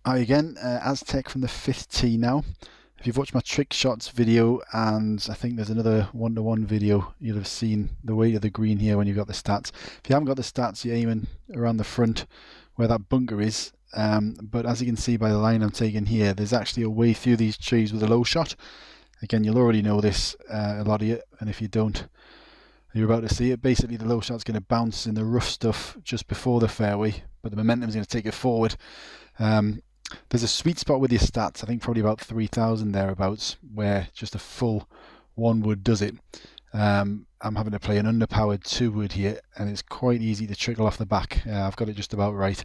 Hi again, Aztec from the 5th tee now. If you've watched my trick shots video, and I think there's another one-to-one video, you'll have seen the weight of the green here when you've got the stats. If you haven't got the stats, you're aiming around the front where that bunker is. But as you can see by the line I'm taking here, there's actually a way through these trees with a low shot. Again, you'll already know this, a lot of you, and if you don't, you're about to see it. Basically, the low shot's going to bounce in the rough stuff just before the fairway, but the momentum's going to take it forward. There's a sweet spot with your stats, I think probably about 3,000 thereabouts, where just a full 1 wood does it. I'm having to play an underpowered 2 wood here, and it's quite easy to trickle off the back. I've got it just about right.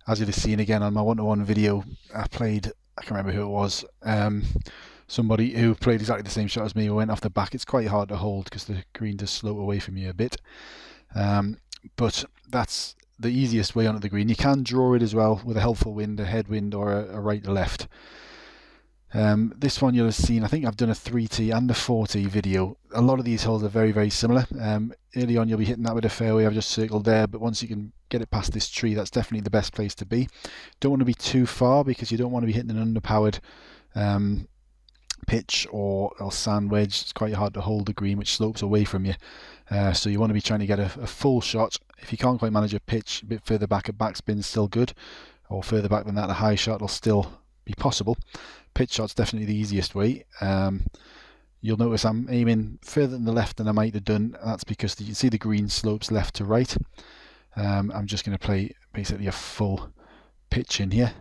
As you've seen again on my one-to-one video, I can't remember who it was, somebody who played exactly the same shot as me, who went off the back. It's quite hard to hold because the green does slope away from you a bit. But that's the easiest way onto the green. You can draw it as well with a helpful wind, a headwind, or a right to left. This one you'll have seen, I think I've done a 3T and a 4T video. A lot of these holes are very, very similar. Early on you'll be hitting that with a fairway I've just circled there, but once you can get it past this tree, that's definitely the best place to be. Don't want to be too far because you don't want to be hitting an underpowered pitch or sand wedge. It's quite hard to hold the green, which slopes away from you. So you want to be trying to get a full shot. If you can't quite manage a pitch a bit further back, a backspin's still good, or further back than that, a high shot will still be possible. Pitch shot's definitely the easiest way. You'll notice I'm aiming further than the left than I might have done. That's because you can see the green slopes left to right. I'm just going to play basically a full pitch in here,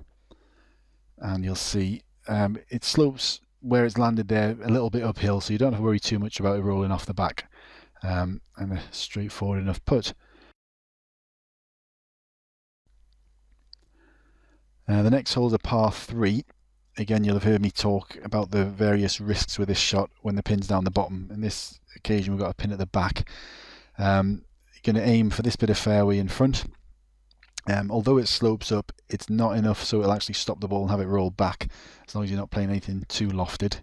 and you'll see it slopes where it's landed there a little bit uphill, so you don't have to worry too much about it rolling off the back. And a straightforward enough putt. The next hole is a par 3. Again, you'll have heard me talk about the various risks with this shot when the pin's down the bottom. In this occasion, we've got a pin at the back. You're going to aim for this bit of fairway in front. Although it slopes up, it's not enough so it'll actually stop the ball and have it roll back, as long as you're not playing anything too lofted.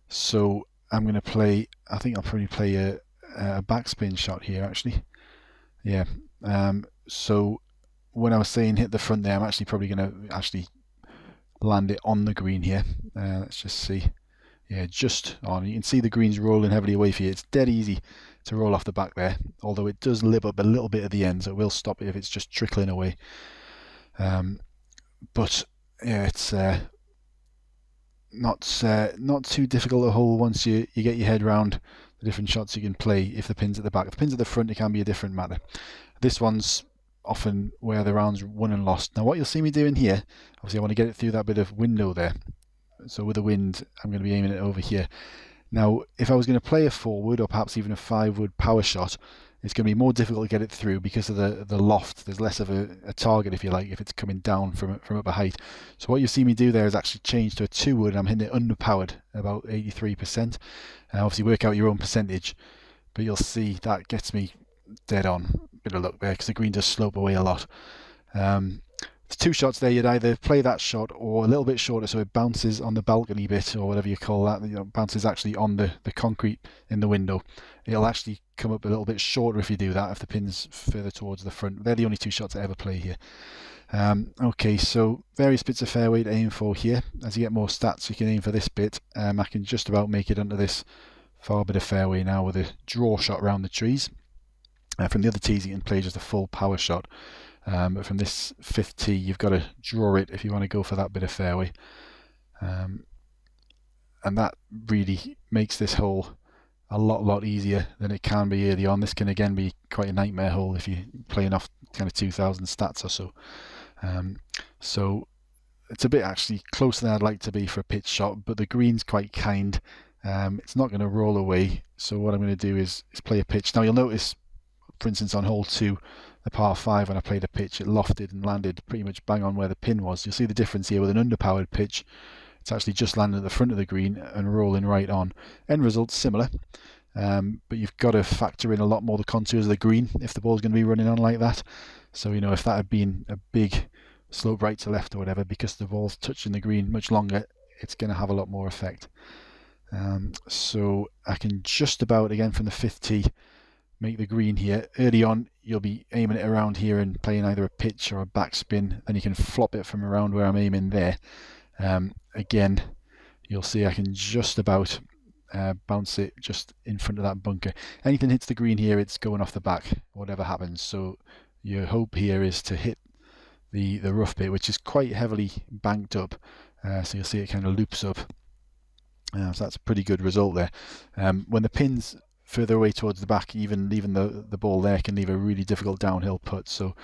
So I'm going to play, I think I'll probably play a backspin shot here actually. Yeah. So when I was saying hit the front there, I'm actually probably going to land it on the green here. Let's just see. Yeah, just on. You can see the green's rolling heavily away for you. It's dead easy to roll off the back there, although it does lip up a little bit at the end, so it will stop it if it's just trickling away. But yeah, it's not too difficult a hole once you get your head round the different shots you can play if the pin's at the back. If the pin's at the front, it can be a different matter. This one's often where the round's won and lost. Now what you'll see me doing here, obviously I want to get it through that bit of window there. So with the wind, I'm going to be aiming it over here. Now, if I was going to play a 4 wood or perhaps even a 5 wood power shot, it's going to be more difficult to get it through because of the loft. There's less of a target, if you like, if it's coming down from up a height. So what you see me do there is actually change to a 2 wood. I'm hitting it underpowered, about 83%. Obviously work out your own percentage, but you'll see that gets me dead on. Bit of luck there because the green does slope away a lot. There's 2 shots there. You'd either play that shot or a little bit shorter so it bounces on the balcony bit or whatever you call that. You know, bounces actually on the concrete in the window. It'll actually come up a little bit shorter if you do that, if the pin's further towards the front. They're the only 2 shots I ever play here. Okay, so various bits of fairway to aim for here. As you get more stats, you can aim for this bit. I can just about make it under this far bit of fairway now with a draw shot around the trees. From the other tees, you can play just a full power shot. But from this 5th tee, you've got to draw it if you want to go for that bit of fairway. And that really makes this hole a lot easier than it can be early on. This can again be quite a nightmare hole if you're playing off kind of 2,000 stats or so. So it's a bit actually closer than I'd like to be for a pitch shot, but the green's quite kind. It's not going to roll away. So what I'm going to do is play a pitch. Now you'll notice, for instance, on hole 2, the par 5, when I played a pitch, it lofted and landed pretty much bang on where the pin was. You'll see the difference here with an underpowered pitch. It's actually just landing at the front of the green and rolling right on. End result's similar, but you've got to factor in a lot more the contours of the green if the ball's going to be running on like that. So, you know, if that had been a big slope right to left or whatever, because the ball's touching the green much longer, it's going to have a lot more effect. So I can just about, again from the 5th tee, make the green here. Early on, you'll be aiming it around here and playing either a pitch or a backspin. Then you can flop it from around where I'm aiming there. Again, you'll see I can just about bounce it just in front of that bunker. Anything hits the green here, it's going off the back, whatever happens. So your hope here is to hit the rough bit, which is quite heavily banked up. So you'll see it kind of loops up. So that's a pretty good result there. When the pin's further away towards the back, even leaving the ball there can leave a really difficult downhill putt. So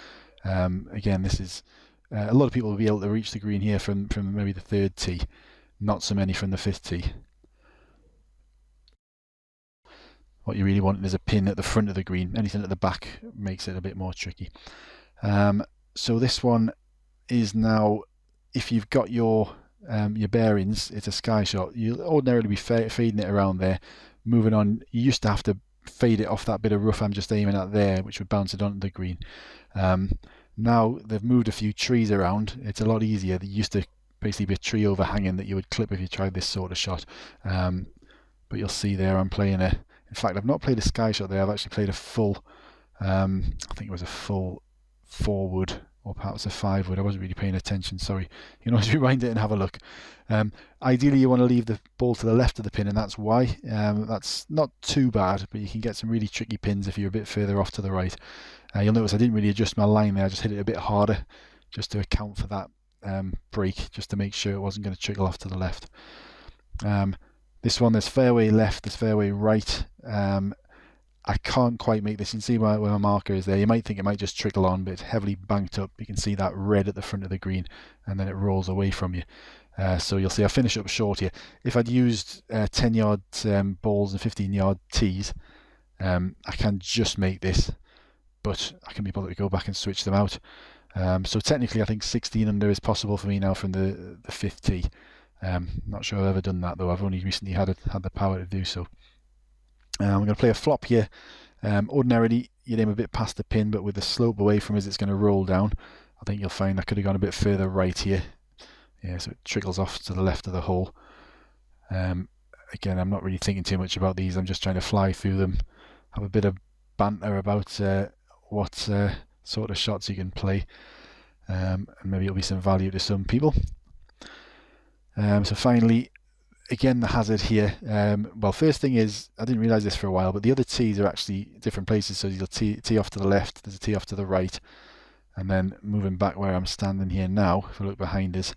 again, this is a lot of people will be able to reach the green here from maybe the third tee, not so many from the fifth tee. What you really want is a pin at the front of the green. Anything at the back makes it a bit more tricky. So this one is now, if you've got your bearings, it's a sky shot. You'll ordinarily be fading it around there. Moving on, you used to have to fade it off that bit of rough I'm just aiming at there, which would bounce it onto the green. Now they've moved a few trees around. It's a lot easier. There used to basically be a tree overhanging that you would clip if you tried this sort of shot. But you'll see there I'm playing a, in fact I've not played a sky shot there, I've actually played a full, I think it was a full 4-wood or perhaps a 5-wood. I wasn't really paying attention, sorry. You can always rewind it and have a look. Ideally you want to leave the ball to the left of the pin, and that's why. That's not too bad, but you can get some really tricky pins if you're a bit further off to the right. You'll notice I didn't really adjust my line there, I just hit it a bit harder just to account for that break, just to make sure it wasn't going to trickle off to the left. This one, there's fairway left, there's fairway right. I can't quite make this. You can see where my marker is there. You might think it might just trickle on, but it's heavily banked up. You can see that red at the front of the green, and then it rolls away from you. So you'll see I finish up short here. If I'd used 10-yard balls and 15-yard tees, I can just make this, but I can be bothered to go back and switch them out. So technically I think 16 under is possible for me now from the fifth tee. Not sure I've ever done that though. I've only recently had the power to do so. I'm going to play a flop here. Ordinarily you'd aim a bit past the pin, but with the slope away from us it's going to roll down. I think you'll find I could have gone a bit further right here. Yeah, so it trickles off to the left of the hole. Again, I'm not really thinking too much about these. I'm just trying to fly through them, have a bit of banter about what sort of shots you can play, and maybe it'll be some value to some people. So finally, again, the hazard here. Well, first thing is, I didn't realise this for a while, but the other tees are actually different places. So you'll tee off to the left, there's a tee off to the right, and then moving back where I'm standing here now, if I look behind us,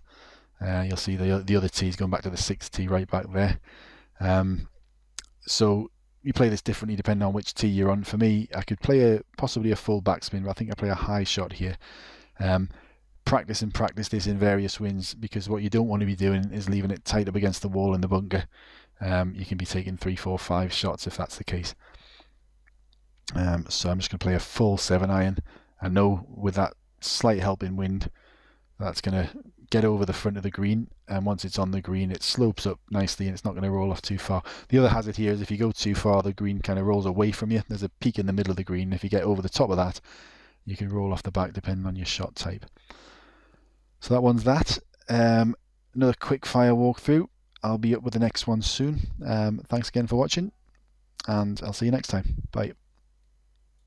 you'll see the other tees going back to the sixth tee right back there. So you play this differently depending on which tee you're on. For me, I could play possibly a full backspin, but I think I play a high shot here. Practice this in various winds, because what you don't want to be doing is leaving it tight up against the wall in the bunker. You can be taking 3, 4, 5 shots if that's the case. So I'm just going to play a full 7-iron. I know with that slight help in wind, that's going to get over the front of the green, and once it's on the green it slopes up nicely and it's not going to roll off too far. The other hazard here is if you go too far, the green kind of rolls away from you. There's a peak in the middle of the green. If you get over the top of that, you can roll off the back depending on your shot type. So that one's that. Another quick fire walkthrough. I'll be up with the next one soon. Thanks again for watching, and I'll see you next time. Bye.